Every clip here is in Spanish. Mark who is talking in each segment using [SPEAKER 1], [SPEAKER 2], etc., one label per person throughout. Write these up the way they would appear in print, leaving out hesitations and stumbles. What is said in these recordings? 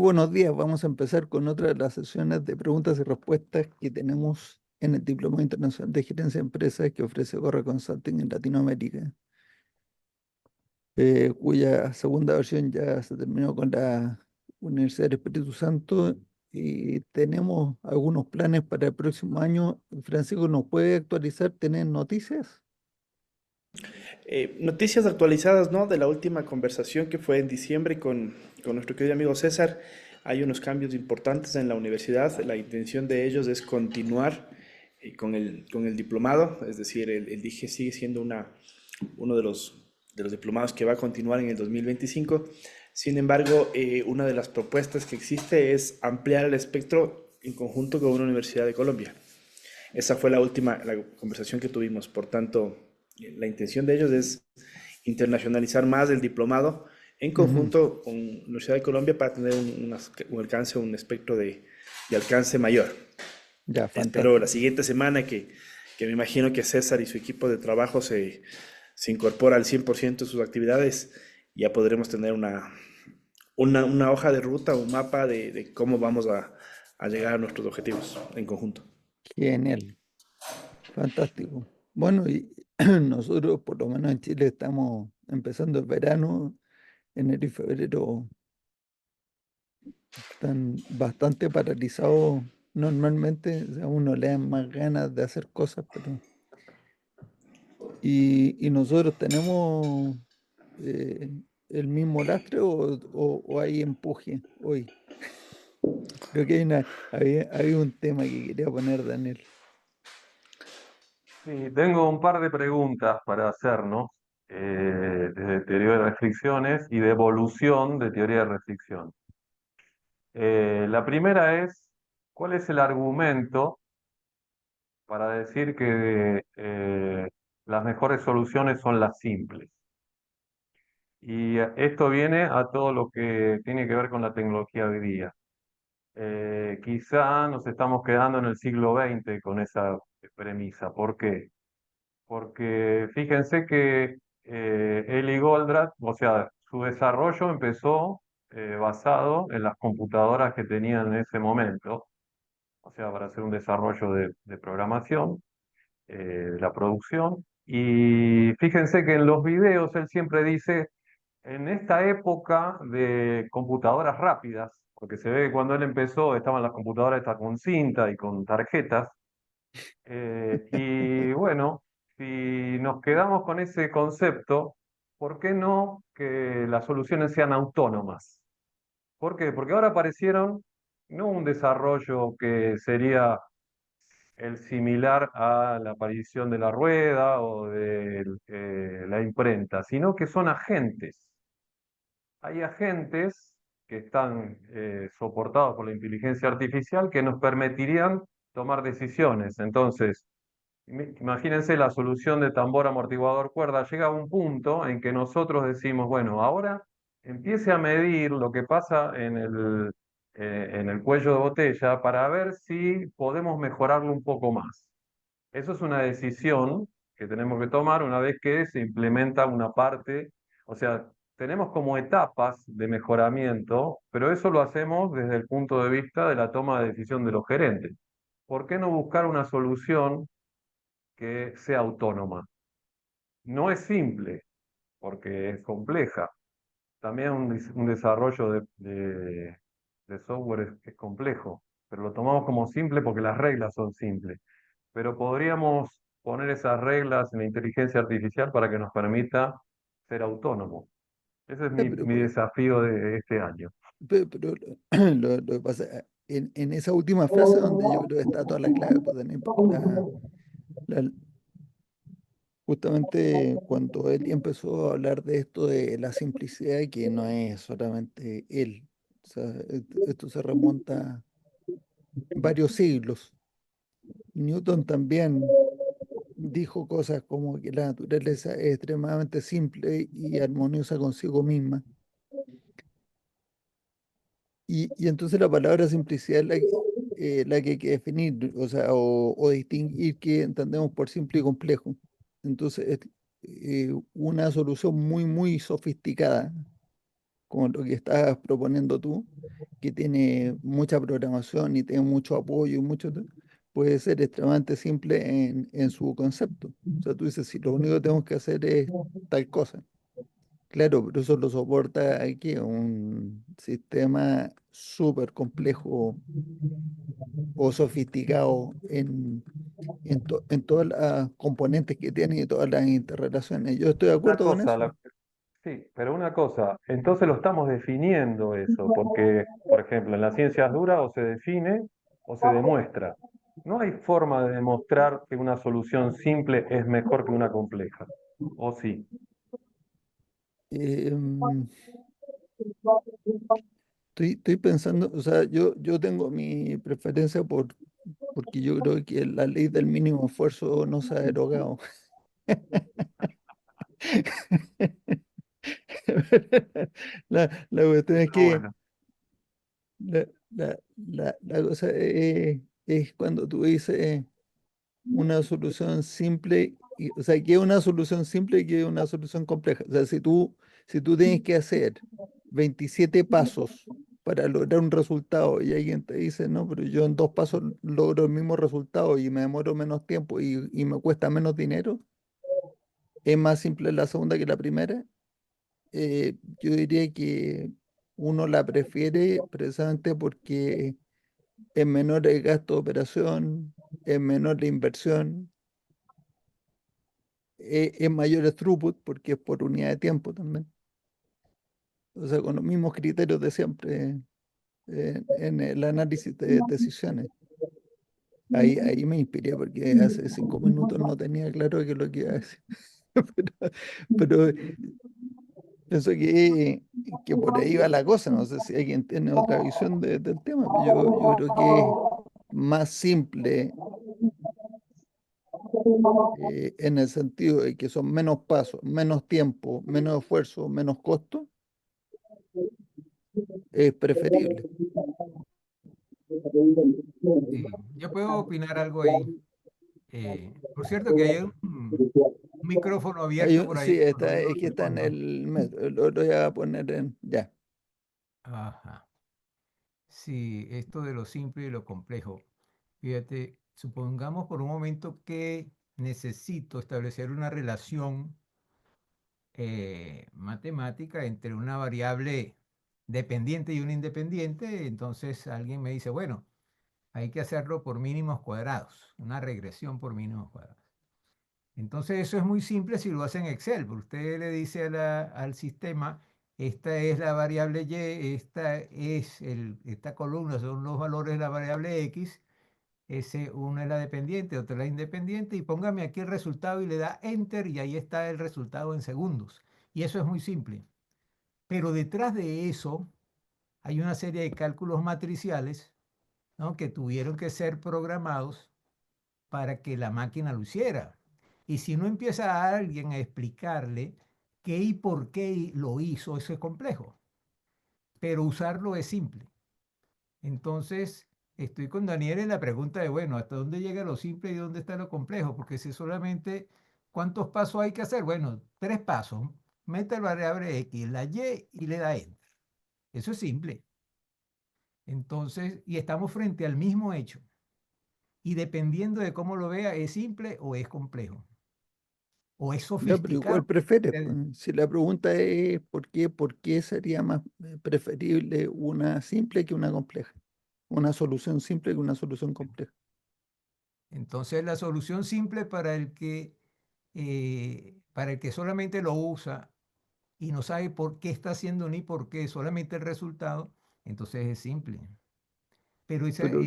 [SPEAKER 1] buenos días. Vamos a empezar con otra de las sesiones de preguntas y respuestas que tenemos en el Diplomado Internacional de Gerencia de Empresas que ofrece Corre Consulting en Latinoamérica, cuya segunda versión ya se terminó con la Universidad del Espíritu Santo y tenemos algunos planes para el próximo año. Francisco, ¿nos puede actualizar? ¿Tienen noticias?
[SPEAKER 2] Noticias actualizadas, ¿no? De la última conversación que fue en diciembre con nuestro querido amigo César. Hay unos cambios importantes en la universidad. La intención de ellos es continuar con el diplomado, es decir, el DIGE sigue siendo uno de los diplomados que va a continuar en el 2025. Sin embargo, una de las propuestas que existe es ampliar el espectro en conjunto con una universidad de Colombia. Esa fue la conversación que tuvimos. Por tanto, la intención de ellos es internacionalizar más el diplomado en
[SPEAKER 1] Ujú.
[SPEAKER 2] conjunto con la Universidad de Colombia para tener un alcance, un espectro de alcance mayor.
[SPEAKER 1] Ya,
[SPEAKER 2] Espero la
[SPEAKER 1] fantástico.
[SPEAKER 2] siguiente semana que me imagino que César y su equipo de trabajo se incorpora al 100% de sus actividades. Ya podremos tener una hoja de ruta, un mapa de cómo vamos a llegar a nuestros objetivos en conjunto.
[SPEAKER 1] Genial, fantástico. Bueno, y nosotros por lo menos en Chile estamos empezando el verano. Enero y febrero están bastante paralizados normalmente, o sea, a uno le dan más ganas de hacer cosas, pero... Y nosotros tenemos eh, el mismo lastre o hay empuje hoy. Creo que había un tema que quería poner, Daniel.
[SPEAKER 3] Sí, tengo un par de preguntas para hacernos de teoría de restricciones y de evolución de teoría de restricción. La primera es, ¿cuál es el argumento para decir que las mejores soluciones son las simples? Y esto viene a todo lo que tiene que ver con la tecnología hoy día. Quizá nos estamos quedando en el siglo XX con esa premisa. ¿Por qué? Porque fíjense que Eli Goldratt, o sea, su desarrollo empezó basado en las computadoras que tenían en ese momento, o sea, para hacer un desarrollo de programación, de la producción. Y fíjense que en los videos él siempre dice, en esta época de computadoras rápidas, porque se ve que cuando él empezó estaban las computadoras estas con cinta y con tarjetas, y bueno, si nos quedamos con ese concepto, ¿por qué no que las soluciones sean autónomas? ¿Por qué? Porque ahora aparecieron no un desarrollo que sería el similar a la aparición de la rueda o de la imprenta, sino que son agentes. Hay agentes que están soportados por la inteligencia artificial que nos permitirían tomar decisiones. Entonces, imagínense la solución de tambor amortiguador cuerda. Llega a un punto en que nosotros decimos, bueno, ahora empiece a medir lo que pasa en el cuello de botella para ver si podemos mejorarlo un poco más. Eso es una decisión que tenemos que tomar una vez que se implementa una parte, o sea, tenemos como etapas de mejoramiento, pero eso lo hacemos desde el punto de vista de la toma de decisión de los gerentes. ¿Por qué no buscar una solución que sea autónoma? No es simple, porque es compleja. También un desarrollo de software es complejo, pero lo tomamos como simple porque las reglas son simples. Pero podríamos poner esas reglas en la inteligencia artificial para que nos permita ser autónomos. Ese es
[SPEAKER 1] Ya,
[SPEAKER 3] mi desafío de este año.
[SPEAKER 1] pero lo que pasa, en esa última frase donde yo creo que está toda la clave, pues, Daniel, porque la- justamente cuando él empezó a hablar de esto de la simplicidad, que no es solamente él, o sea, esto se remonta varios siglos. Newton también dijo cosas como que la naturaleza es extremadamente simple y armoniosa consigo misma. Y entonces la palabra simplicidad es la que hay que definir, o sea, o distinguir qué entendemos por simple y complejo. Entonces, una solución muy, muy sofisticada. como lo que estás proponiendo tú, que tiene mucha programación y tiene mucho apoyo y mucho, puede ser extremadamente simple en su concepto. O sea, tú dices, si lo único que tenemos que hacer es tal cosa. Claro, pero eso lo soporta aquí un sistema súper complejo o sofisticado en todas las componentes que tiene y todas las interrelaciones. Yo estoy de
[SPEAKER 3] Una
[SPEAKER 1] acuerdo con
[SPEAKER 3] cosa,
[SPEAKER 1] eso.
[SPEAKER 3] sí, pero una cosa, entonces lo estamos definiendo eso, porque, por ejemplo, en las ciencias duras o se define o se demuestra. No hay forma de demostrar que una solución simple es mejor que una compleja. ¿O sí?
[SPEAKER 1] Em, estoy pensando, o sea, yo tengo mi preferencia porque yo creo que la ley del mínimo esfuerzo no se ha derogado. La cuestión es
[SPEAKER 3] Está
[SPEAKER 1] que
[SPEAKER 3] bueno.
[SPEAKER 1] la, la cosa es cuando tú dices una solución simple, o sea, que es una solución simple y que es una solución compleja. O sea, si tú tienes que hacer 27 pasos para lograr un resultado y alguien te dice, no, pero yo en 2 pasos logro el mismo resultado y me demoro menos tiempo y me cuesta menos dinero, es más simple la segunda que la primera. Yo diría que uno la prefiere precisamente porque es menor el gasto de operación, es menor la inversión, es mayor el throughput porque es por unidad de tiempo también. O sea, con los mismos criterios de siempre en el análisis de decisiones. Ahí me inspiré porque hace 5 minutos no tenía claro qué es lo que iba a decir. Pero, pero pienso que por ahí va la cosa. No sé si alguien tiene otra visión del tema. Yo creo que es más simple en el sentido de que son menos pasos, menos tiempo, menos esfuerzo, menos costo, es preferible.
[SPEAKER 4] Sí, yo puedo opinar algo ahí. Por cierto que hay un micrófono abierto por
[SPEAKER 1] Sí,
[SPEAKER 4] ahí, con ruido
[SPEAKER 1] es que
[SPEAKER 4] de
[SPEAKER 1] está en
[SPEAKER 4] fondo.
[SPEAKER 1] el metro, lo voy a poner en, ya.
[SPEAKER 4] Ajá. Sí, esto de lo simple y lo complejo. Fíjate, supongamos por un momento que necesito establecer una relación matemática entre una variable dependiente y una independiente. Entonces alguien me dice, bueno, hay que hacerlo por mínimos cuadrados, una regresión por mínimos cuadrados. Entonces eso es muy simple si lo hace en Excel, porque usted le dice al sistema, esta es la variable Y, esta columna son los valores de la variable X, ese uno es la dependiente, otro es la independiente, y póngame aquí el resultado y le da Enter y ahí está el resultado en segundos. Y eso es muy simple. Pero detrás de eso hay una serie de cálculos matriciales, ¿no?, que tuvieron que ser programados para que la máquina lo hiciera. Y si no empieza a alguien a explicarle qué y por qué lo hizo, eso es complejo, pero usarlo es simple. Entonces, estoy con Daniel en la pregunta de, bueno, ¿hasta dónde llega lo simple y dónde está lo complejo? Porque si solamente, ¿cuántos pasos hay que hacer? Bueno, 3 pasos. Mete la variable X, la Y le da Enter. Eso es simple. Entonces, y estamos frente al mismo hecho. Y dependiendo de cómo lo vea, es simple o es complejo. O es
[SPEAKER 1] Ya, pero igual
[SPEAKER 4] sofisticado.
[SPEAKER 1] prefieres, pues. Si la pregunta es ¿por qué sería más preferible una simple que una compleja? Una solución simple que una solución compleja.
[SPEAKER 4] Entonces, la solución simple para el que solamente lo usa y no sabe por qué está haciendo ni por qué, solamente el resultado, entonces es simple. Pero
[SPEAKER 1] Pero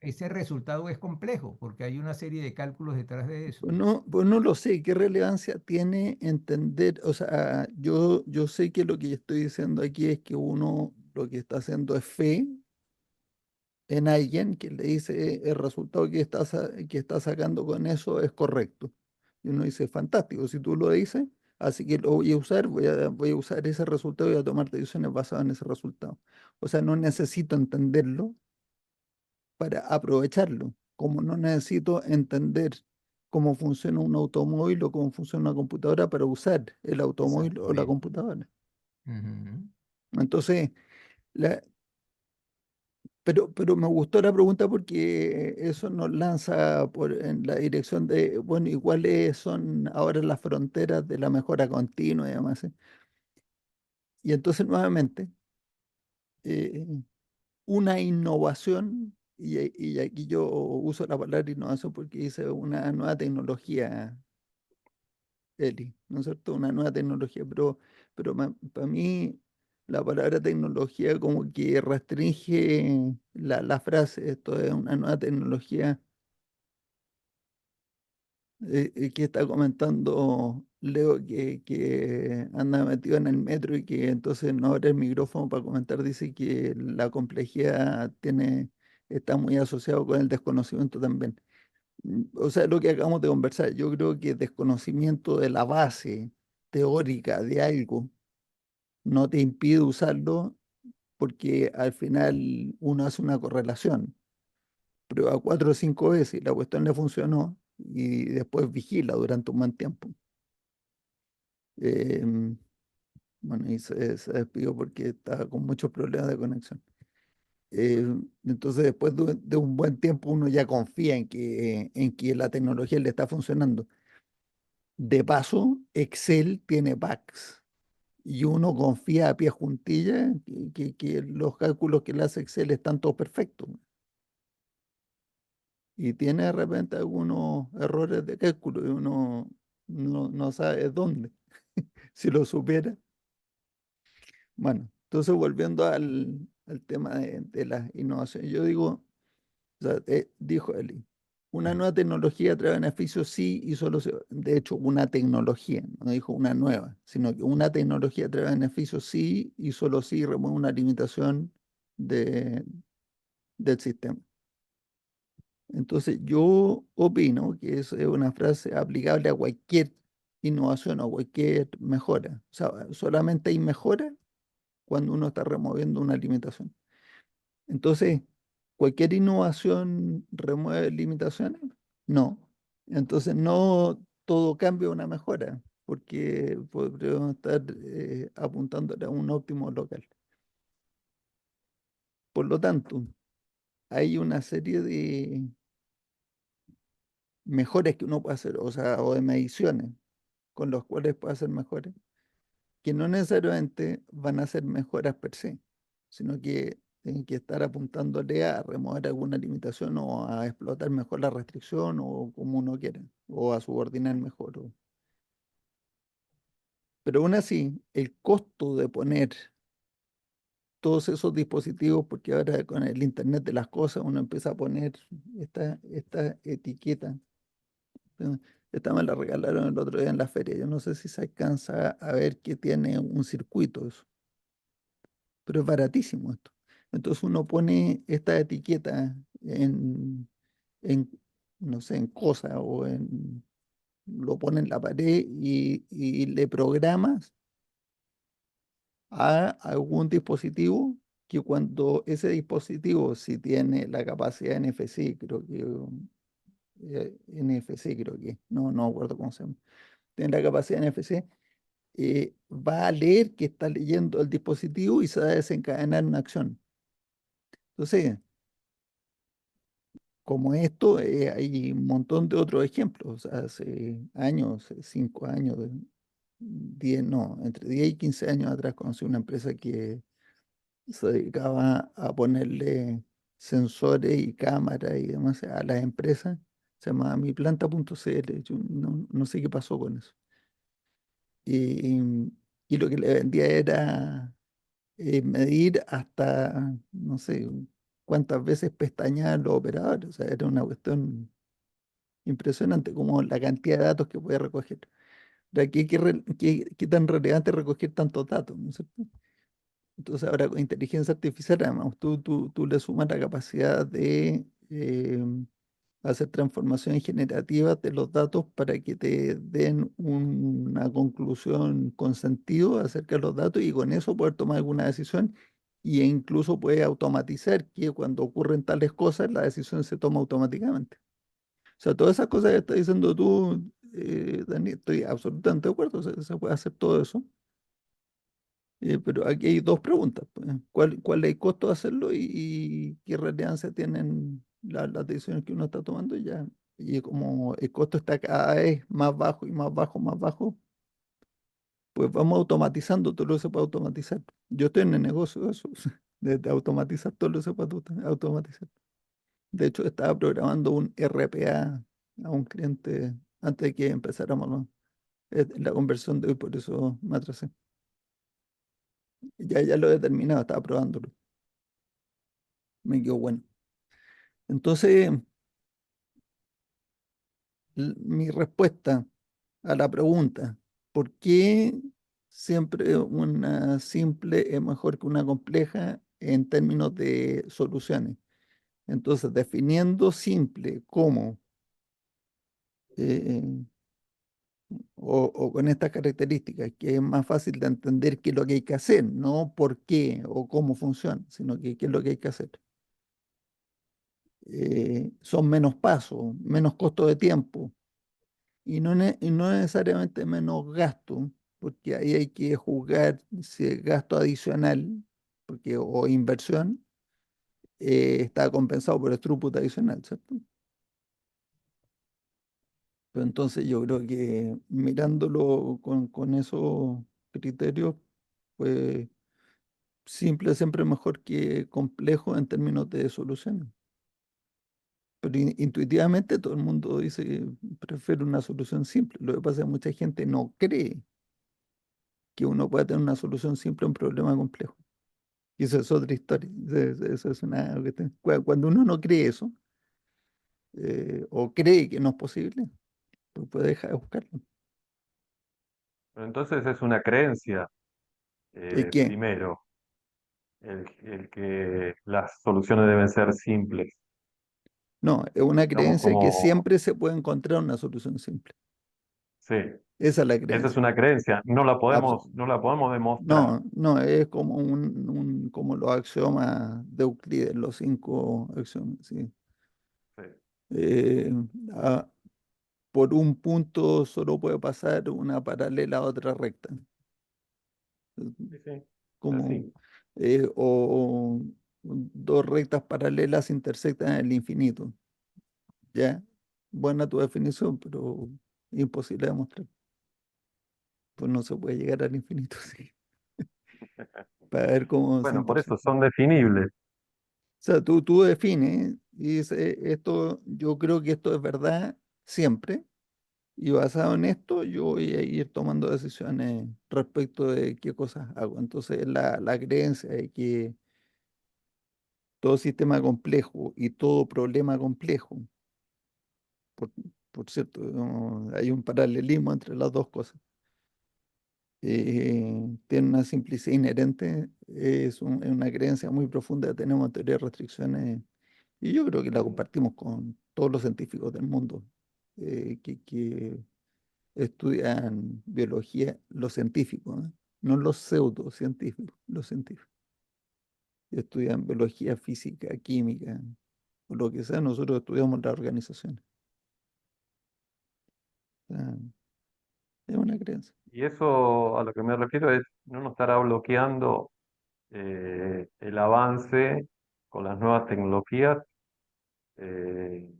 [SPEAKER 4] ese resultado es complejo porque hay una serie de cálculos detrás de eso.
[SPEAKER 1] pues no lo sé, ¿qué relevancia tiene entender? O sea, yo sé que lo que estoy diciendo aquí es que uno lo que está haciendo es fe en alguien que le dice el resultado que está sacando con eso es correcto. Y uno dice, fantástico, si tú lo dices, así que lo voy a usar, voy a usar ese resultado y voy a tomar decisiones basadas en ese resultado. O sea, no necesito entenderlo para aprovecharlo, como no necesito entender cómo funciona un automóvil o cómo funciona una computadora para usar el automóvil o la
[SPEAKER 4] Exactamente.
[SPEAKER 1] computadora.
[SPEAKER 4] Ujú.
[SPEAKER 1] Entonces, la, pero me gustó la pregunta porque eso nos lanza en la dirección de, bueno, ¿y cuáles son ahora las fronteras de la mejora continua y demás? Y entonces, nuevamente, eh, una innovación, y aquí yo uso la palabra innovación porque dice una nueva tecnología, Eli, ¿no es cierto? Una nueva tecnología, pero para mí la palabra tecnología como que restringe la frase, esto es una nueva tecnología que está comentando Leo que anda metido en el metro y que entonces no abre el micrófono para comentar, dice que la complejidad está muy asociado con el desconocimiento también. O sea, lo que acabamos de conversar, yo creo que desconocimiento de la base teórica de algo no te impide usarlo porque al final uno hace una correlación, prueba 4 o 5 veces y la cuestión le funcionó y después vigila durante un buen tiempo. Em, bueno, y se despidió porque estaba con muchos problemas de conexión. Entonces, después de un buen tiempo, uno ya confía en que la tecnología le está funcionando. De paso, Excel tiene bugs y uno confía a pie juntilla que los cálculos que le hace Excel están todos perfectos. Y tiene de repente algunos errores de cálculo y uno no sabe dónde. Si lo supiera. Bueno, entonces volviendo al tema de la innovación, yo digo, o sea, dijo Eli, una nueva tecnología trae beneficios sí y solo de hecho, una tecnología, no dijo una nueva, sino que una tecnología trae beneficios sí y solo sí remueve una limitación de, del sistema. Entonces, yo opino que es una frase aplicable a cualquier innovación o cualquier mejora. O sea, solamente hay mejora cuando uno está removiendo una limitación. Entonces, ¿cualquier innovación remueve limitaciones? No. Entonces, no todo cambio es una mejora, porque podríamos estar apuntando a un óptimo local. Por lo tanto, hay una serie de mejores que uno puede hacer, o sea, o de mediciones con los cuales puede hacer mejores, que no necesariamente van a ser mejoras per se, sino que tienen que estar apuntándole a remover alguna limitación o a explotar mejor la restricción o como uno quiera, o a subordinar mejor. Pero aún así, el costo de poner todos esos dispositivos, porque ahora con el Internet de las cosas uno empieza a poner esta etiqueta. ¿No? Esta me la regalaron el otro día en la feria. Yo no sé si se alcanza a ver que tiene un circuito eso, pero es baratísimo esto. Entonces uno pone esta etiqueta en, no sé, en cosas lo pone en la pared y le programas a algún dispositivo que cuando ese dispositivo, si tiene la capacidad NFC, creo que NFC, creo que, no me acuerdo cómo se llama, tiene la capacidad NFC, va a leer que está leyendo el dispositivo y se va a desencadenar una acción. Entonces, como esto, hay un montón de otros ejemplos. Hace años, 5 años, 10, no, entre 10 y 15 años atrás conocí una empresa que se dedicaba a ponerle sensores y cámaras y demás a las empresas. Se llamaba miplanta.cl. Yo no sé qué pasó con eso. Y, y lo que le vendía era medir hasta, no sé, cuántas veces pestañeaban los operadores. O sea, era una cuestión impresionante como la cantidad de datos que puede recoger. De aquí, ¿qué tan relevante es recoger tantos datos? ¿No es cierto? Entonces ahora con inteligencia artificial, además, tú le sumas la capacidad de hacer transformaciones generativas de los datos para que te den una conclusión con sentido acerca de los datos y con eso poder tomar alguna decisión e incluso puede automatizar que cuando ocurren tales cosas la decisión se toma automáticamente. O sea, todas esas cosas que estás diciendo tú, Dani, estoy absolutamente de acuerdo, se puede hacer todo eso. Pero aquí hay dos preguntas, pues. ¿Cuál es el costo de hacerlo y qué relevancia tienen las decisiones que uno está tomando ya? Y como el costo está cada vez más bajo y más bajo, más bajo, pues vamos automatizando todo lo que se puede automatizar. Yo estoy en el negocio de eso, de automatizar todo lo que se puede automatizar. De hecho, estaba programando un RPA a un cliente antes de que empezáramos, ¿no? La conversión de hoy, por eso me atrasé. Ya lo he terminado, estaba probándolo. Me quedó bueno. Entonces, mi respuesta a la pregunta, ¿por qué siempre una simple es mejor que una compleja en términos de soluciones? Entonces, definiendo simple como, eh, o con estas características, que es más fácil de entender qué es lo que hay que hacer, no por qué o cómo funciona, sino que qué es lo que hay que hacer. Son menos pasos, menos costo de tiempo y no necesariamente menos gasto, porque ahí hay que juzgar si el gasto adicional o inversión está compensado por el throughput adicional, ¿cierto? Pero entonces yo creo que mirándolo con esos criterios, pues simple siempre es mejor que complejo en términos de soluciones. Pero intuitivamente todo el mundo dice que prefiere una solución simple. Lo que pasa es que mucha gente no cree que uno pueda tener una solución simple a un problema complejo. Y eso es otra historia. Eso es una cuestión. Cuando uno no cree eso, o cree que no es posible, pues puede dejar de buscarlo.
[SPEAKER 3] Pero entonces es una creencia,
[SPEAKER 1] ¿Y qué?
[SPEAKER 3] primero, el que las soluciones deben ser simples.
[SPEAKER 1] No, es una
[SPEAKER 3] Estamos
[SPEAKER 1] creencia que
[SPEAKER 3] como,
[SPEAKER 1] siempre se puede encontrar una solución simple.
[SPEAKER 3] sí,
[SPEAKER 1] Esa es la
[SPEAKER 3] esa es
[SPEAKER 1] creencia.
[SPEAKER 3] una creencia,
[SPEAKER 1] Abso-
[SPEAKER 3] no la podemos demostrar.
[SPEAKER 1] No, no, es como como los axiomas de Euclides, los cinco axiomas, sí.
[SPEAKER 3] Sí,
[SPEAKER 1] Eh, a- por un punto solo puede pasar una paralela a otra recta.
[SPEAKER 3] sí, sí,
[SPEAKER 1] Como,
[SPEAKER 3] así.
[SPEAKER 1] o dos rectas paralelas intersectan en el infinito. ¿Ya? Buena tu definición, pero imposible de demostrar. Pues no se puede llegar al infinito, sí, para ver cómo se
[SPEAKER 3] Bueno, por eso
[SPEAKER 1] intersectan.
[SPEAKER 3] son definibles.
[SPEAKER 1] O sea, tú defines y dices, esto, yo creo que esto es verdad siempre, y basado en esto, yo voy a ir tomando decisiones respecto de qué cosas hago. Entonces, la creencia de que todo sistema complejo y todo problema complejo, por, por cierto, no, hay un paralelismo entre las dos cosas, tiene una simplicidad inherente, es una creencia muy profunda que tenemos en teoría de restricciones, y yo creo que la compartimos con todos los científicos del mundo que estudian biología, los científicos, ¿eh? No los pseudocientíficos, los científicos. Estudian biología, física, química, o lo que sea, nosotros estudiamos las organizaciones. O sea, es una creencia.
[SPEAKER 3] Y eso a lo que me refiero es, no nos estará bloqueando el avance con las nuevas tecnologías, eh,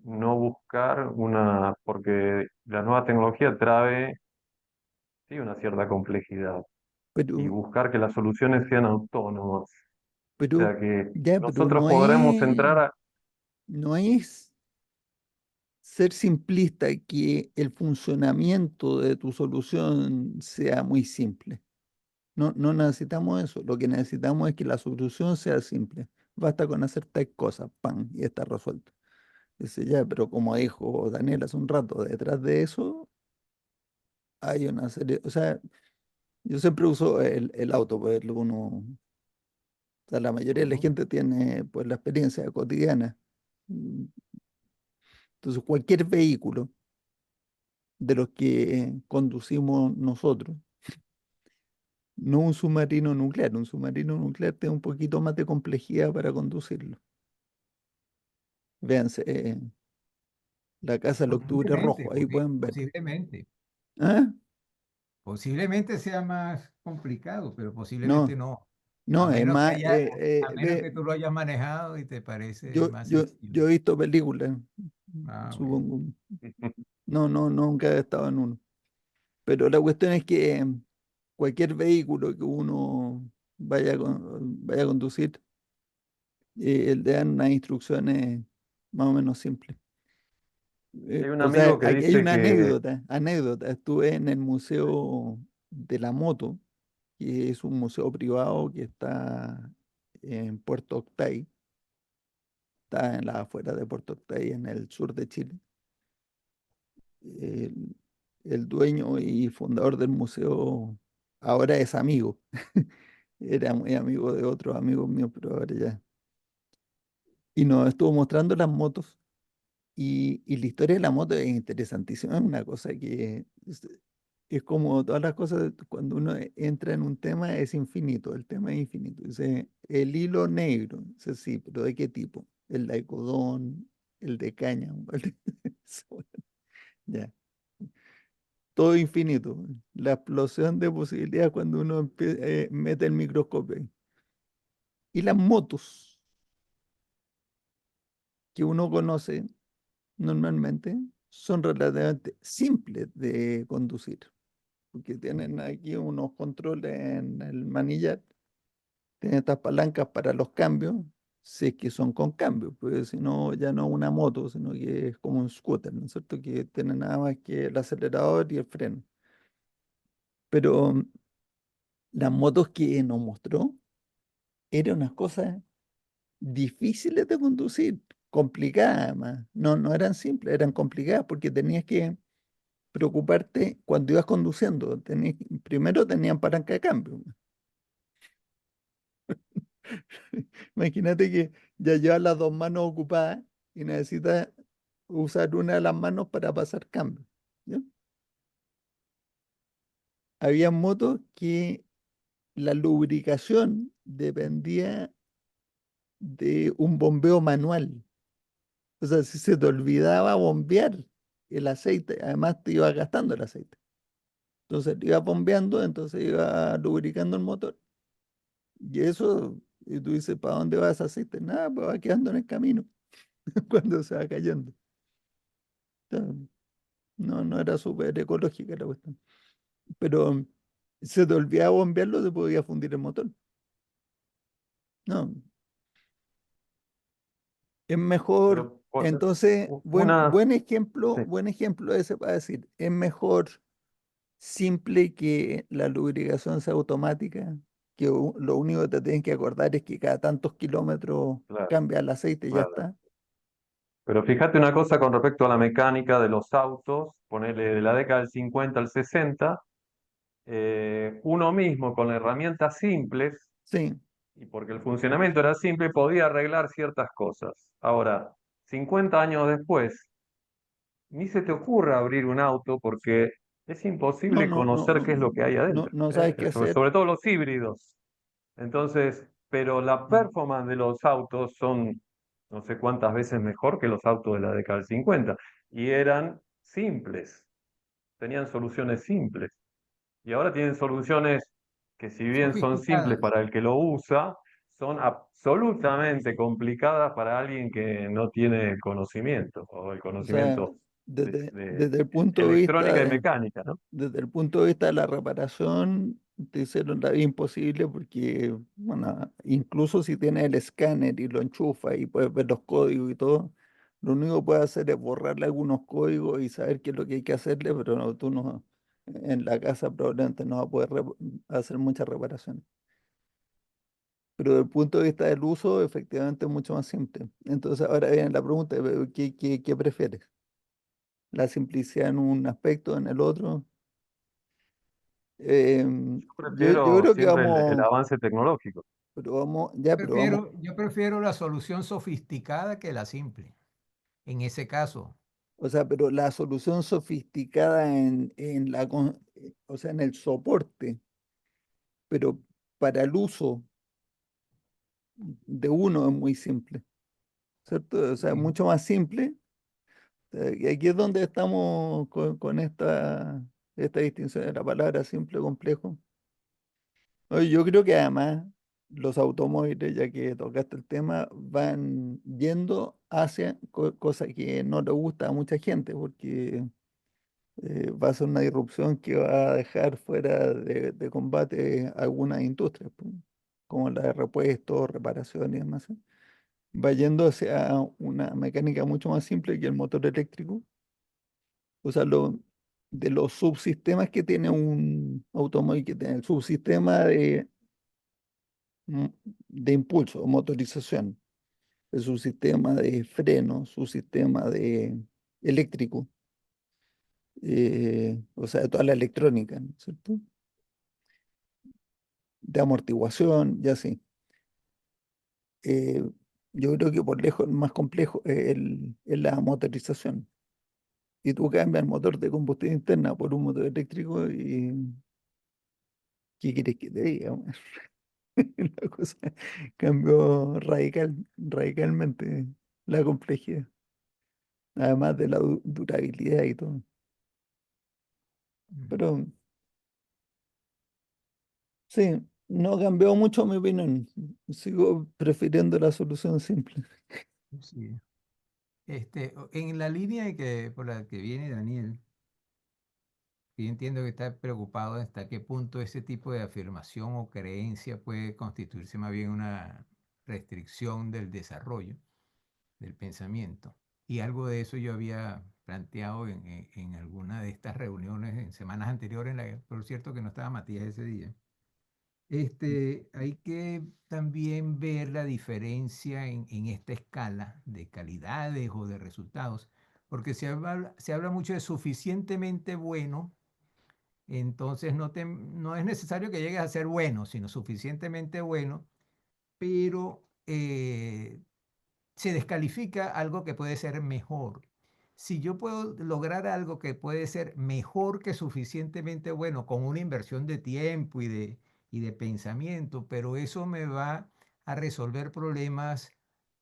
[SPEAKER 3] no buscar una, porque la nueva tecnología trae, sí, una cierta complejidad y
[SPEAKER 1] Pero,
[SPEAKER 3] buscar que las soluciones sean autónomas. O
[SPEAKER 1] pero,
[SPEAKER 3] sea que
[SPEAKER 1] ya, pero
[SPEAKER 3] nosotros podremos entrar a...
[SPEAKER 1] no es ser simplista que el funcionamiento de tu solución sea muy simple. No, no necesitamos eso. Lo que necesitamos es que la solución sea simple. Basta con hacer tal cosa, pan, y está resuelto. Dice ya, pero como dijo Daniel hace un rato, detrás de eso hay una serie, o sea, yo siempre uso el auto, pues uno, o sea, la mayoría de la
[SPEAKER 3] Ujú.
[SPEAKER 1] gente tiene pues la experiencia cotidiana. Mm, Entonces, cualquier vehículo de los que conducimos nosotros, no un submarino nuclear tiene un poquito más de complejidad para conducirlo. Véanse, la casa del octubre
[SPEAKER 4] Posiblemente,
[SPEAKER 1] rojo, ahí pueden ver.
[SPEAKER 4] posiblemente,
[SPEAKER 1] ¿Ah?
[SPEAKER 4] Posiblemente sea más complicado, pero
[SPEAKER 1] No,
[SPEAKER 4] posiblemente no.
[SPEAKER 1] no, es más,
[SPEAKER 4] A menos que tú lo hayas manejado y te parece
[SPEAKER 1] yo,
[SPEAKER 4] más
[SPEAKER 1] yo,
[SPEAKER 4] sencillo.
[SPEAKER 1] yo he visto películas,
[SPEAKER 4] Ah, bueno.
[SPEAKER 1] supongo. No, no, nunca he estado en uno. Pero la cuestión es que cualquier vehículo que uno vaya a conducir, le dan unas instrucciones más o menos simples.
[SPEAKER 3] Hay un
[SPEAKER 1] O sea,
[SPEAKER 3] amigo que
[SPEAKER 1] aquí hay
[SPEAKER 3] dice
[SPEAKER 1] una
[SPEAKER 3] que,
[SPEAKER 1] anécdota. Estuve en el Museo de la Moto, que es un museo privado que está en Puerto Octay, está en las afueras de Puerto Octay, en el sur de Chile. El, el dueño y fundador del museo ahora es amigo. Era muy amigo de otros amigos míos, pero ahora ya. Y nos estuvo mostrando las motos. Y la historia de la moto es interesantísima. Es una cosa que es como todas las cosas, cuando uno entra en un tema es infinito, el tema es infinito. Dice, el hilo negro. Dice, sí, pero ¿de qué tipo? El de algodón, el de cáñamo. Ya, todo infinito. La explosión de posibilidades cuando uno mete el microscopio ahí. Y las motos que uno conoce normalmente son relativamente simples de conducir, porque tienen aquí unos controles en el manillar, tienen estas palancas para los cambios, si es que son con cambios, pues si no, ya no es una moto, sino que es como un scooter, ¿no es cierto? Que tiene nada más que el acelerador y el freno. Pero las motos que nos mostró eran unas cosas difíciles de conducir, complicadas además. No, no eran simples, eran complicadas porque tenías que preocuparte cuando ibas conduciendo. Primero tenían palanca de cambio. Imagínate que ya llevas las dos manos ocupadas y necesitas usar una de las manos para pasar cambio. ¿Ya? Había motos que la lubricación dependía de un bombeo manual. O sea, si se te olvidaba bombear el aceite, además te iba gastando el aceite. Entonces iba bombeando, entonces iba lubricando el motor. Y eso, y tú dices, ¿para dónde vas ese aceite? Nada, pues va quedando en el camino cuando se va cayendo. Entonces, no, no era súper ecológica la cuestión. Pero se te olvidaba bombearlo, se podía fundir el motor. No, es mejor.
[SPEAKER 3] pero
[SPEAKER 1] Entonces,
[SPEAKER 3] una, sí,
[SPEAKER 1] buen ejemplo ese para decir, es mejor simple que la lubricación sea automática, que lo único que te tienes que acordar es que cada tantos kilómetros
[SPEAKER 3] claro,
[SPEAKER 1] cambia el aceite y ya
[SPEAKER 3] claro.
[SPEAKER 1] está.
[SPEAKER 3] Pero fíjate una cosa con respecto a la mecánica de los autos, ponerle de la década del 50 al 60, uno mismo con herramientas simples,
[SPEAKER 1] Sí,
[SPEAKER 3] y porque el funcionamiento era simple, podía arreglar ciertas cosas. Ahora, 50 años después, ni se te ocurra abrir un auto porque es
[SPEAKER 1] no,
[SPEAKER 3] imposible
[SPEAKER 1] no,
[SPEAKER 3] conocer
[SPEAKER 1] no,
[SPEAKER 3] qué es lo que hay
[SPEAKER 1] no,
[SPEAKER 3] adentro,
[SPEAKER 1] no sabes qué
[SPEAKER 3] sobre,
[SPEAKER 1] hacer.
[SPEAKER 3] sobre todo los híbridos. Entonces, pero la
[SPEAKER 1] Mm.
[SPEAKER 3] performance de los autos son no sé cuántas veces mejor que los autos de la década del 50 y eran simples, tenían soluciones simples. Y ahora tienen soluciones que si bien son simples
[SPEAKER 4] Sofisticadas.
[SPEAKER 3] para el que lo usa, son absolutamente complicadas para alguien que no tiene el conocimiento o el
[SPEAKER 1] O sea,
[SPEAKER 3] conocimiento de
[SPEAKER 1] desde el punto de
[SPEAKER 3] electrónica
[SPEAKER 1] vista
[SPEAKER 3] y mecánica, ¿no?
[SPEAKER 1] desde el punto de vista de la reparación, te hicieron la vida imposible porque, bueno, incluso si tienes el escáner y lo enchufas y puedes ver los códigos y todo, lo único que puedes hacer es borrarle algunos códigos y saber qué es lo que hay que hacerle, pero no, tú no, en la casa probablemente no vas a poder hacer muchas reparaciones. Pero desde el punto de vista del uso, efectivamente es mucho más simple. Entonces, ahora viene la pregunta, ¿qué prefieres? ¿La simplicidad en un aspecto, en el otro?
[SPEAKER 3] Yo
[SPEAKER 1] Yo
[SPEAKER 3] prefiero
[SPEAKER 1] creo que
[SPEAKER 3] siempre el avance tecnológico.
[SPEAKER 1] pero vamos,
[SPEAKER 4] Yo prefiero la solución sofisticada que la simple, en ese caso.
[SPEAKER 1] o sea, pero la solución sofisticada o sea, en el soporte, pero para el uso de uno es muy simple, ¿cierto? O sea,
[SPEAKER 4] Sí.
[SPEAKER 1] mucho más simple. Y aquí es donde estamos con esta esta distinción de la palabra simple o complejo. Oye, yo creo que además los automóviles, ya que tocaste el tema, van yendo hacia cosas que no le gusta a mucha gente, porque va a ser una disrupción que va a dejar fuera de combate algunas industrias, pues, como la de repuestos, reparación y demás. Va yendo hacia una mecánica mucho más simple que el motor eléctrico. O sea, de los subsistemas que tiene un automóvil, que tiene el subsistema mm, de impulso o motorización, el subsistema de freno, subsistema de eléctrico, o sea, de toda la electrónica, ¿no es cierto? De amortiguación y así. Eh, yo creo que por lejos el más complejo es la motorización. Y tú cambias el motor de combustión interna por un motor eléctrico y ¿qué quieres que te diga? La cosa cambió radicalmente la complejidad, además de la durabilidad y todo.
[SPEAKER 4] Mm.
[SPEAKER 1] Pero sí, no cambió mucho mi opinión. Sigo prefiriendo la solución simple.
[SPEAKER 4] Sí. En la línea por la que viene Daniel, yo entiendo que está preocupado hasta qué punto ese tipo de afirmación o creencia puede constituirse más bien una restricción del desarrollo del pensamiento. Y algo de eso yo había planteado en alguna de estas reuniones en semanas anteriores, por cierto que no estaba Matías ese día. Hay que también ver la diferencia en esta escala de calidades o de resultados, porque se habla mucho de suficientemente bueno, entonces no es necesario que llegues a ser bueno, sino suficientemente bueno, pero se descalifica algo que puede ser mejor. Si yo puedo lograr algo que puede ser mejor que suficientemente bueno con una inversión de tiempo y de pensamiento, pero eso me va a resolver problemas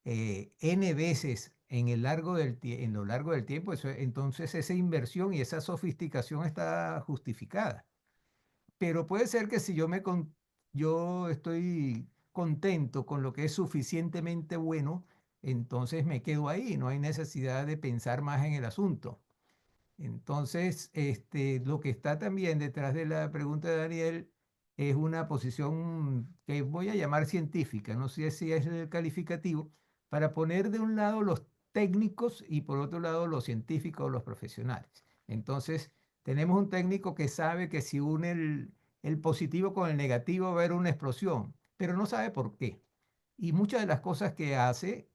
[SPEAKER 4] N veces en lo largo del tiempo, entonces esa inversión y esa sofisticación está justificada. Pero puede ser que si yo estoy contento con lo que es suficientemente bueno, entonces me quedo ahí, no hay necesidad de pensar más en el asunto. Entonces, lo que está también detrás de la pregunta de Daniel es una posición que voy a llamar científica, no sé si es el calificativo, para poner de un lado los técnicos y por otro lado los científicos o los profesionales. Entonces, tenemos un técnico que sabe que si une el positivo con el negativo va a haber una explosión, pero no sabe por qué. Y muchas de las cosas que hace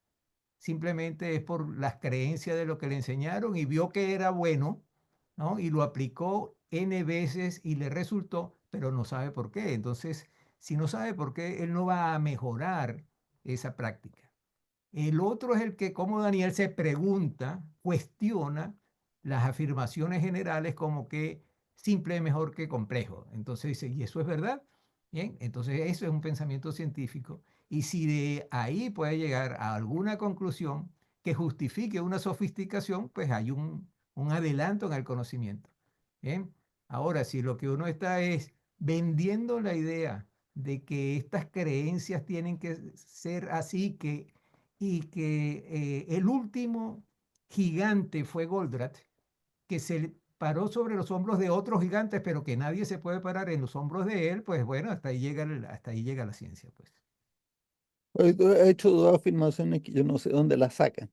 [SPEAKER 4] simplemente es por las creencias de lo que le enseñaron y vio que era bueno, ¿no? Y lo aplicó N veces y le resultó, pero no sabe por qué. Entonces, si no sabe por qué, él no va a mejorar esa práctica. El otro es el que, como Daniel, se pregunta, cuestiona las afirmaciones generales como que simple es mejor que complejo. Entonces dice, ¿y eso es verdad? Bien, entonces eso es un pensamiento científico. Y si de ahí puede llegar a alguna conclusión que justifique una sofisticación, pues hay un adelanto en el conocimiento. Bien, ahora si lo que uno está es vendiendo la idea de que estas creencias tienen que ser así, y que el último gigante fue Goldratt, que se paró sobre los hombros de otros gigantes, pero que nadie se puede parar en los hombros de él, pues bueno, hasta ahí llega la ciencia, pues.
[SPEAKER 1] Oye, tú has hecho dos afirmaciones que yo no sé dónde las sacan.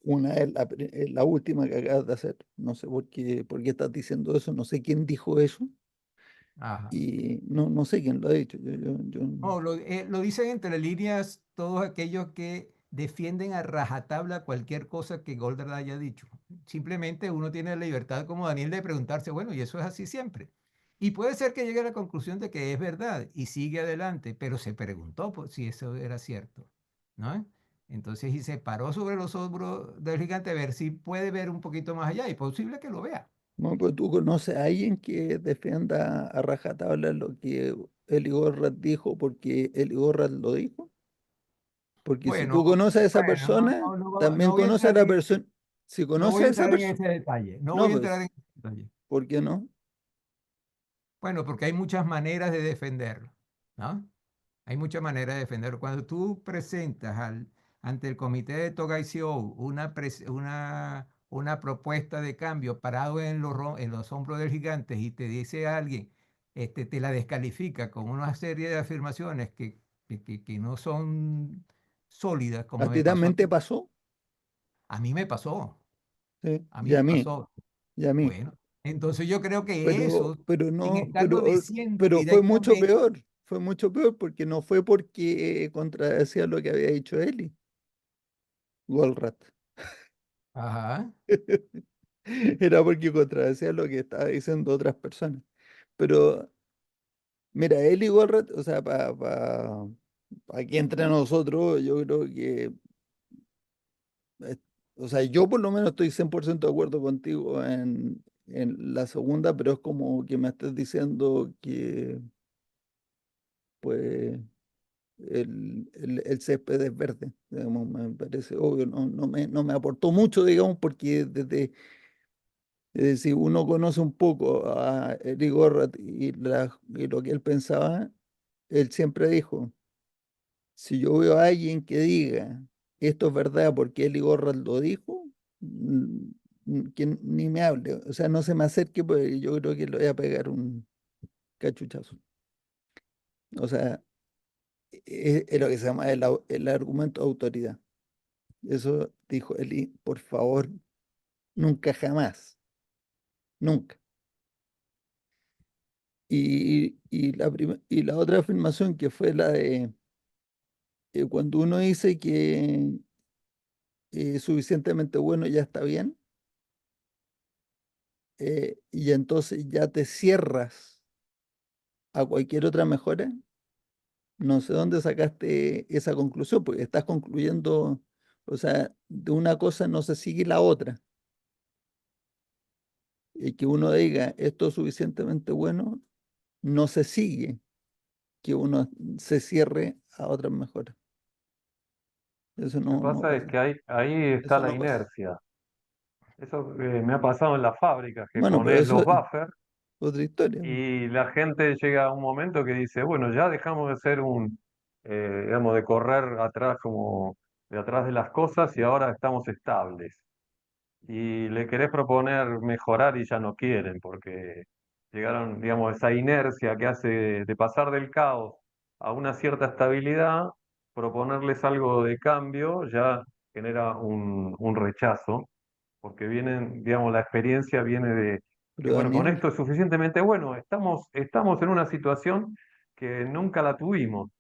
[SPEAKER 1] Una es la última que acabas de hacer. No sé por qué estás diciendo eso, no sé quién dijo eso
[SPEAKER 4] Ajá.
[SPEAKER 1] y no sé quién lo ha dicho.
[SPEAKER 4] No, lo dicen entre líneas todos aquellos que defienden a rajatabla cualquier cosa que Goldratt haya dicho. Simplemente uno tiene la libertad, como Daniel, de preguntarse, bueno, y eso es así siempre. Y puede ser que llegue a la conclusión de que es verdad y sigue adelante, pero se preguntó si eso era cierto, ¿no? Entonces, y se paró sobre los hombros del gigante a ver si puede ver un poquito más allá y posible que lo vea.
[SPEAKER 1] No, pues tú conoces a alguien que defienda a rajatabla lo que Eli Gorrat dijo porque Eli Gorrat lo dijo. Porque si
[SPEAKER 4] Bueno,
[SPEAKER 1] tú conoces a esa
[SPEAKER 4] bueno,
[SPEAKER 1] persona,
[SPEAKER 4] no
[SPEAKER 1] también
[SPEAKER 4] voy a
[SPEAKER 1] conoces a
[SPEAKER 4] entrar
[SPEAKER 1] la
[SPEAKER 4] en
[SPEAKER 1] persona. Si
[SPEAKER 4] No voy
[SPEAKER 1] conoces
[SPEAKER 4] a
[SPEAKER 1] a esa
[SPEAKER 4] entrar en
[SPEAKER 1] persona,
[SPEAKER 4] ese detalle, no
[SPEAKER 1] no,
[SPEAKER 4] voy a entrar en
[SPEAKER 1] pues,
[SPEAKER 4] ese detalle.
[SPEAKER 1] ¿por qué no?
[SPEAKER 4] Bueno, porque hay muchas maneras de defenderlo, ¿no? Hay muchas maneras de defenderlo. Cuando tú presentas ante el comité de Togaisho una propuesta de cambio parado en los hombros del gigante y te dice alguien, te la descalifica con una serie de afirmaciones que no son sólidas,
[SPEAKER 1] ¿A
[SPEAKER 4] como
[SPEAKER 1] ti
[SPEAKER 4] me pasó a
[SPEAKER 1] también te
[SPEAKER 4] mí.
[SPEAKER 1] pasó?
[SPEAKER 4] A mí me pasó,
[SPEAKER 1] Sí,
[SPEAKER 4] a mí
[SPEAKER 1] y a
[SPEAKER 4] me
[SPEAKER 1] mí,
[SPEAKER 4] pasó.
[SPEAKER 1] y a mí.
[SPEAKER 4] Bueno, entonces yo creo que
[SPEAKER 1] Pero,
[SPEAKER 4] eso,
[SPEAKER 1] pero
[SPEAKER 4] sin
[SPEAKER 1] no,
[SPEAKER 4] estarlo diciendo
[SPEAKER 1] pero
[SPEAKER 4] directamente,
[SPEAKER 1] fue mucho peor porque no fue porque contradecía lo que había dicho Eli, Golrat.
[SPEAKER 4] ajá,
[SPEAKER 1] Era porque contradecía lo que estaba diciendo otras personas. Pero mira, Eli Golrat, o sea, aquí entre nosotros, yo creo que, eh, o sea, yo por lo menos estoy 100% de acuerdo contigo en la segunda, pero es como que me estás diciendo que, pues, el césped es verde, digamos, me parece obvio, no me aportó mucho, digamos, porque si uno conoce un poco a Eric Gorrat y lo que él pensaba, él siempre dijo, si yo veo a alguien que diga esto es verdad porque Eli Gorrat lo dijo, mm, que ni me hable, o sea, no se me acerque porque yo creo que le voy a pegar un cachuchazo. O sea, es lo que se llama el argumento de autoridad. Eso dijo Eli, por favor, nunca jamás, nunca. Y la otra afirmación que fue la de cuando uno dice que es suficientemente bueno ya está bien, y entonces ya te cierras a cualquier otra mejora, no sé dónde sacaste esa conclusión, porque estás concluyendo, o sea, de una cosa no se sigue la otra. Y que uno diga esto es suficientemente bueno, no se sigue que uno se cierre a otras mejoras. Eso
[SPEAKER 3] Lo que
[SPEAKER 1] no
[SPEAKER 3] pasa es
[SPEAKER 1] pasa.
[SPEAKER 3] que ahí está
[SPEAKER 1] Eso
[SPEAKER 3] la
[SPEAKER 1] no pasa.
[SPEAKER 3] inercia. Eso me ha pasado en las fábricas, que
[SPEAKER 1] Bueno, pero
[SPEAKER 3] pones
[SPEAKER 1] eso
[SPEAKER 3] los
[SPEAKER 1] es
[SPEAKER 3] buffers
[SPEAKER 1] otra historia.
[SPEAKER 3] y la gente llega a un momento que dice, bueno, ya dejamos de ser digamos, de correr atrás como de atrás de las cosas y ahora estamos estables. Y le querés proponer mejorar y ya no quieren, porque llegaron, digamos, a esa inercia que hace de pasar del caos a una cierta estabilidad, proponerles algo de cambio ya genera un rechazo, porque vienen, digamos, la experiencia viene de que,
[SPEAKER 1] Pero
[SPEAKER 3] bueno, con
[SPEAKER 1] Daniel,
[SPEAKER 3] esto es suficientemente bueno, estamos en una situación que nunca la tuvimos.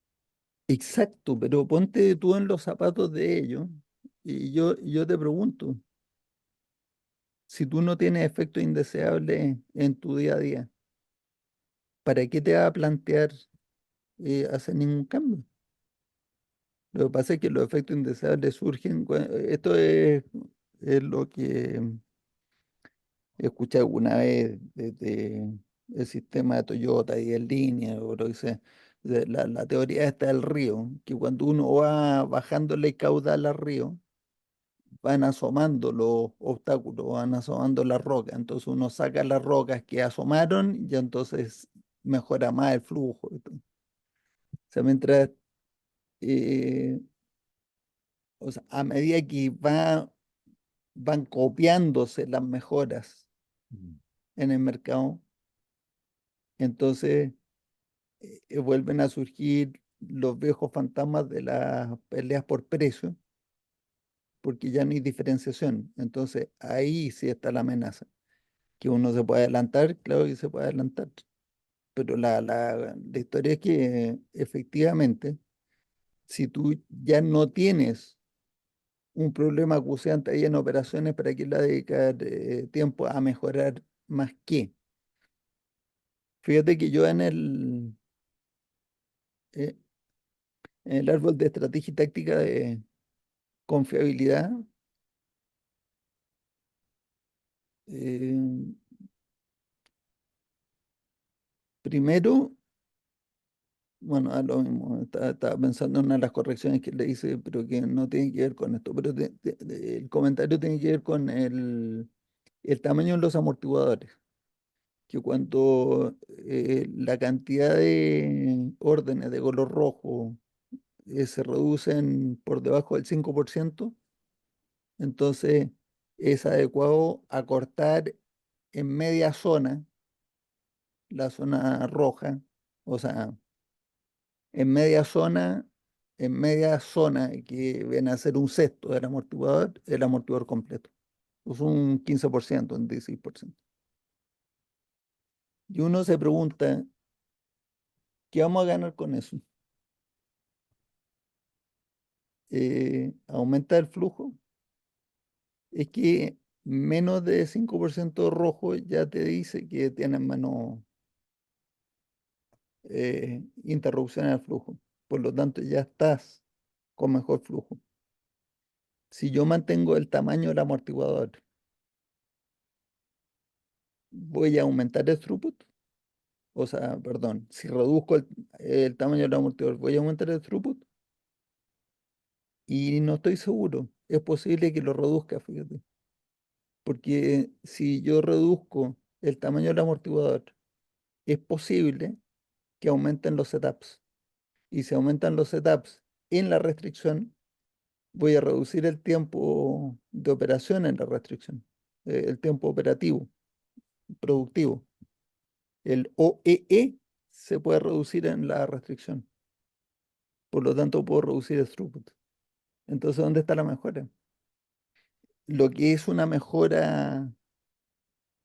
[SPEAKER 1] exacto, pero ponte tú en los zapatos de ellos y yo te pregunto, si tú no tienes efectos indeseables en tu día a día, ¿para qué te vas a plantear hacer ningún cambio? Lo que pasa es que los efectos indeseables surgen, esto es lo que escuché alguna vez desde el sistema de Toyota y en línea, o lo que sea, de la teoría esta del río, que cuando uno va bajándole caudal al río, van asomando los obstáculos, van asomando las rocas, entonces uno saca las rocas que asomaron y entonces mejora más el flujo. Y todo. O sea, mientras, eh, o sea, a medida que van copiándose las mejoras en el mercado, entonces vuelven a surgir los viejos fantasmas de las peleas por precio, porque ya no hay diferenciación. Entonces ahí sí está la amenaza. Que uno se puede adelantar, claro que se puede adelantar. Pero la historia es que efectivamente, si tú ya no tienes un problema acuciante ahí en operaciones, ¿para qué le dedicar tiempo a mejorar más que? Fíjate que yo eh, en el árbol de estrategia y táctica de confiabilidad, Eh, primero, bueno, a lo mismo, estaba pensando en una de las correcciones que le hice, pero que no tiene que ver con esto, pero el comentario tiene que ver con el tamaño de los amortiguadores. que cuando la cantidad de órdenes de color rojo se reducen por debajo del 5%, entonces es adecuado acortar en media zona la zona roja, o sea, en media zona que viene a ser un sexto del amortiguador, el amortiguador completo. Es un 15%, un 16%. Y uno se pregunta, ¿qué vamos a ganar con eso? ¿Aumenta el flujo? Es que menos de 5% rojo ya te dice que tienes menos interrupción al flujo. Por lo tanto, ya estás con mejor flujo. Si yo mantengo el tamaño del amortiguador, voy a aumentar el throughput. O sea, perdón, si reduzco el tamaño del amortiguador, voy a aumentar el throughput. Y no estoy seguro. Es posible que lo reduzca, fíjate. Porque si yo reduzco el tamaño del amortiguador, es posible que aumenten los setups. Y si aumentan los setups en la restricción, voy a reducir el tiempo de operación en la restricción, el tiempo operativo, productivo. El OEE se puede reducir en la restricción. Por lo tanto, puedo reducir el throughput. Entonces, ¿dónde está la mejora? Lo que es una mejora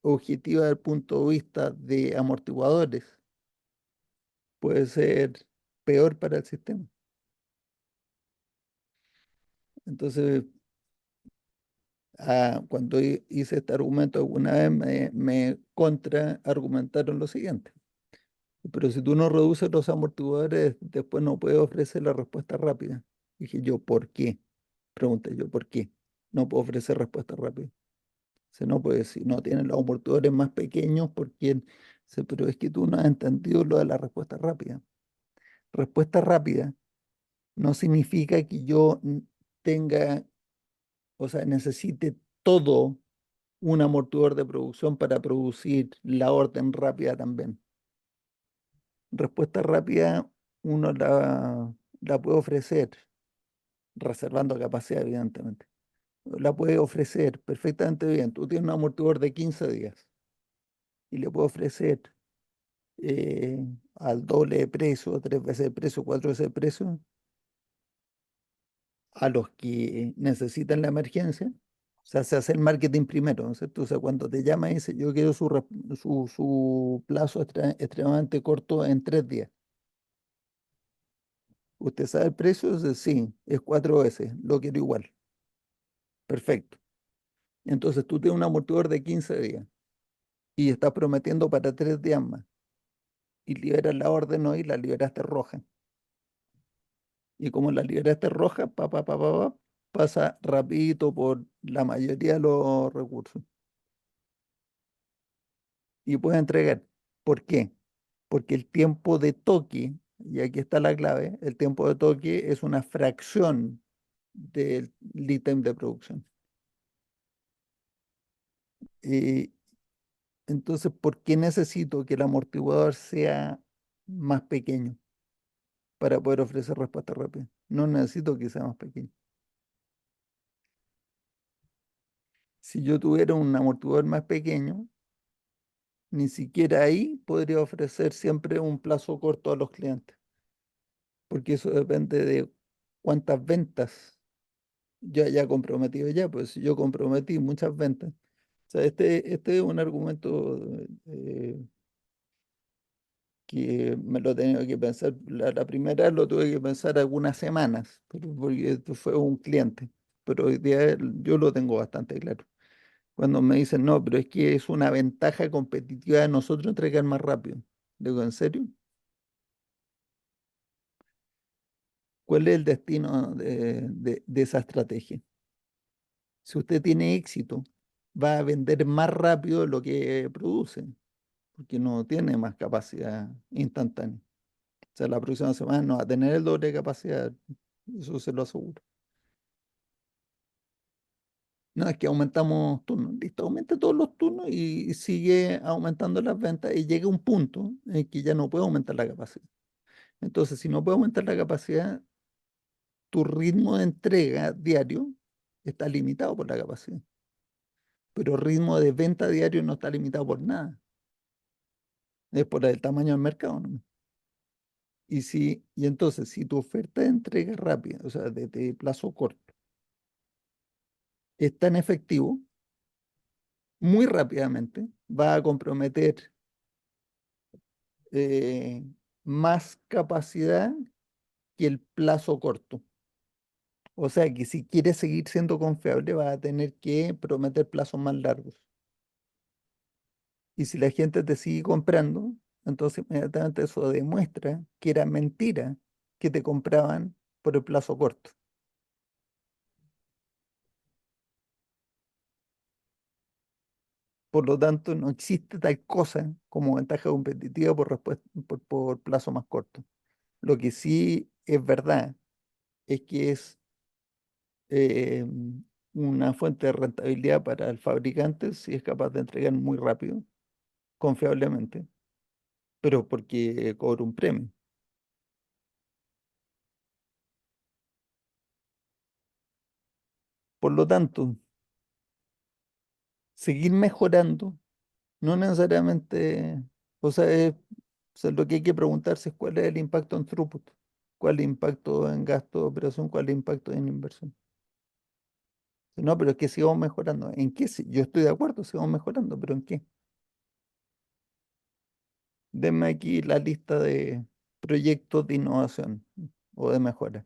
[SPEAKER 1] objetiva desde el punto de vista de amortiguadores puede ser peor para el sistema. Entonces, cuando hice este argumento alguna vez, me contra-argumentaron lo siguiente. Pero si tú no reduces los amortiguadores, después no puedes ofrecer la respuesta rápida. Dije yo, ¿por qué? Pregunté yo, ¿por qué? No puedo ofrecer respuesta rápida. Se no puede, si no tienen los amortiguadores más pequeños, ¿por qué? Pero es que tú no has entendido lo de la respuesta rápida. Respuesta rápida no significa que yo tenga, o sea, necesite todo un amortiguador de producción para producir la orden rápida también. Respuesta rápida uno la puede ofrecer, reservando capacidad, evidentemente. La puede ofrecer perfectamente bien. Tú tienes un amortiguador de 15 días y le puedes ofrecer eh, al doble de precio, 3 veces el precio, 4 veces el precio, a los que necesitan la emergencia. O sea, se hace el marketing primero, ¿no es cierto? O sea, cuando te llama y dice, yo quiero su plazo extremadamente corto en 3 días. ¿Usted sabe el precio? Dice, sí, es 4 veces, lo quiero igual. Perfecto. Entonces tú tienes un amortiguador de 15 días y estás prometiendo para 3 días más y liberas la orden hoy, la liberaste roja. Y como la liberaste roja, pasa rapidito por la mayoría de los recursos y puedes entregar. ¿Por qué? Porque el tiempo de toque, y aquí está la clave, el tiempo de toque es una fracción del lead time de producción. Y entonces, ¿por qué necesito que el amortiguador sea más pequeño para poder ofrecer respuesta rápida? No necesito que sea más pequeño. Si yo tuviera un amortiguador más pequeño, ni siquiera ahí podría ofrecer siempre un plazo corto a los clientes, porque eso depende de cuántas ventas yo haya comprometido ya. Pues si yo comprometí muchas ventas, o sea, este es un argumento que me lo he tenido que pensar. La primera vez lo tuve que pensar algunas semanas, porque esto fue un cliente, pero hoy día yo lo tengo bastante claro. Cuando me dicen, no, pero es que es una ventaja competitiva de nosotros entregar más rápido. Digo, ¿en serio? ¿Cuál es el destino de esa estrategia? Si usted tiene éxito, va a vender más rápido lo que produce, porque no tiene más capacidad instantánea. O sea, la próxima semana no va a tener el doble de capacidad, eso se lo aseguro. No, es que aumentamos turnos. Listo, aumenta todos los turnos y sigue aumentando las ventas y llega un punto en que ya no puede aumentar la capacidad. Entonces, si no puede aumentar la capacidad, tu ritmo de entrega diario está limitado por la capacidad. Pero el ritmo de venta diario no está limitado por nada. Es por el tamaño del mercado, ¿no? Y entonces, si tu oferta de entrega rápida, o sea, de plazo corto, es tan efectivo, muy rápidamente va a comprometer eh, más capacidad que el plazo corto. O sea que si quieres seguir siendo confiable, vas a tener que prometer plazos más largos. Y si la gente te sigue comprando, entonces inmediatamente eso demuestra que era mentira que te compraban por el plazo corto. Por lo tanto, no existe tal cosa como ventaja competitiva por plazo más corto. Lo que sí es verdad es que es eh, una fuente de rentabilidad para el fabricante si es capaz de entregar muy rápido, confiablemente, pero porque cobra un premio. Por lo tanto, seguir mejorando no necesariamente, o sea, o sea, lo que hay que preguntarse es cuál es el impacto en throughput, cuál es el impacto en gasto de operación, cuál es el impacto en inversión. No, pero es que sigamos mejorando. ¿En qué? Yo estoy de acuerdo, sigamos mejorando, pero ¿en qué? Denme aquí la lista de proyectos de innovación o de mejora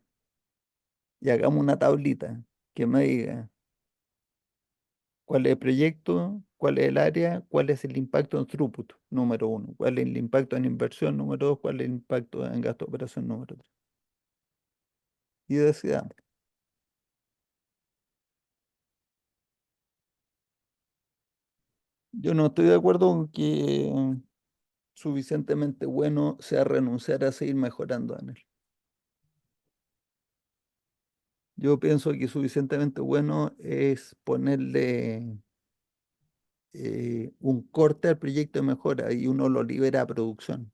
[SPEAKER 1] y hagamos una tablita que me diga cuál es el proyecto, cuál es el área, cuál es el impacto en throughput, número uno, cuál es el impacto en inversión, número dos, cuál es el impacto en gasto de operación, número tres. Y decidamos. Yo no estoy de acuerdo con que suficientemente bueno sea renunciar a seguir mejorando en él. Yo pienso que suficientemente bueno es ponerle un corte al proyecto de mejora y uno lo libera a producción.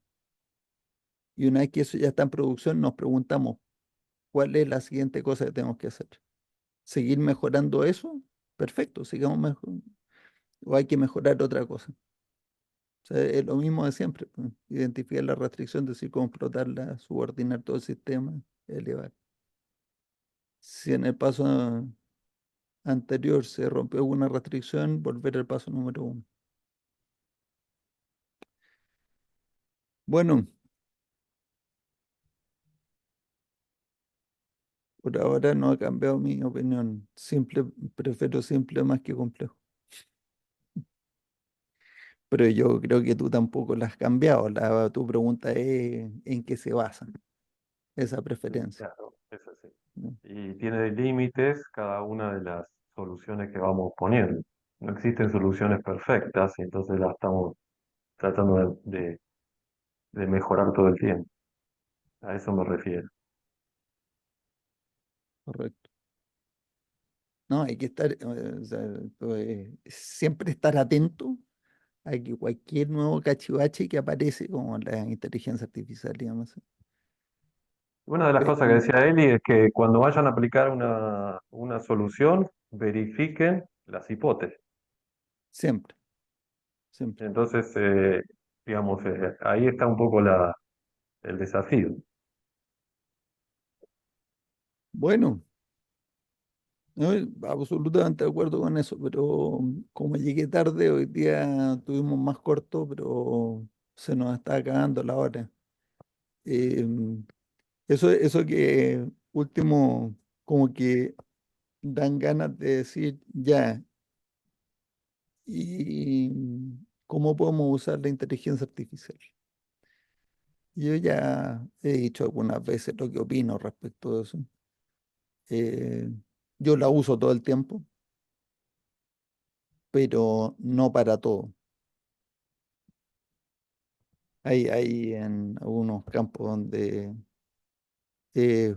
[SPEAKER 1] Y una vez que eso ya está en producción, nos preguntamos cuál es la siguiente cosa que tenemos que hacer. ¿Seguir mejorando eso? Perfecto, sigamos mejor. O hay que mejorar otra cosa. O sea, es lo mismo de siempre, pues. Identificar la restricción, decir cómo explotarla, subordinar todo el sistema, elevar. Si en el paso anterior se rompió alguna restricción, volver al paso número uno. Bueno, por ahora no ha cambiado mi opinión. Simple, prefiero simple más que complejo. Pero yo creo que tú tampoco la has cambiado. Tu pregunta es en qué se basa esa
[SPEAKER 3] Sí,
[SPEAKER 1] preferencia,
[SPEAKER 3] claro, es así.
[SPEAKER 1] ¿no?
[SPEAKER 3] Y tiene límites cada una de las soluciones que vamos poniendo. No existen soluciones perfectas, y entonces las estamos tratando de mejorar todo el tiempo. A eso me refiero.
[SPEAKER 1] Correcto. No, hay que estar, o sea, siempre estar atento a que cualquier nuevo cachivache que aparece, como la inteligencia artificial, digamos,
[SPEAKER 3] Una de las cosas que
[SPEAKER 1] eh,
[SPEAKER 3] decía Eli es que cuando vayan a aplicar una solución, verifiquen las hipótesis.
[SPEAKER 1] siempre, siempre.
[SPEAKER 3] Entonces, digamos, ahí está un poco el desafío.
[SPEAKER 1] Bueno, no, absolutamente de acuerdo con eso, pero como llegué tarde, hoy día tuvimos más corto, pero se nos está acabando la hora. Em, eso que último, como que dan ganas de decir ya, ¿y cómo podemos usar la inteligencia artificial? Yo ya he dicho algunas veces lo que opino respecto de eso. Eh, yo la uso todo el tiempo, pero no para todo. Hay en algunos campos donde es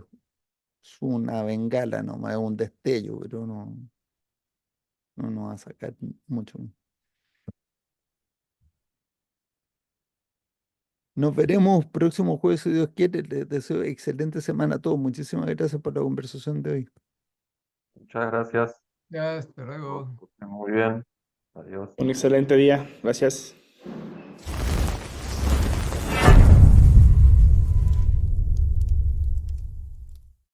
[SPEAKER 1] una bengala nomás, es un destello, pero no. no nos va a sacar mucho. Nos veremos próximo jueves, si Dios quiere. Les deseo excelente semana a todos. Muchísimas gracias por la conversación de hoy.
[SPEAKER 3] Muchas gracias.
[SPEAKER 4] Ya, hasta luego.
[SPEAKER 3] Muy bien. Adiós.
[SPEAKER 2] Un excelente día. Gracias.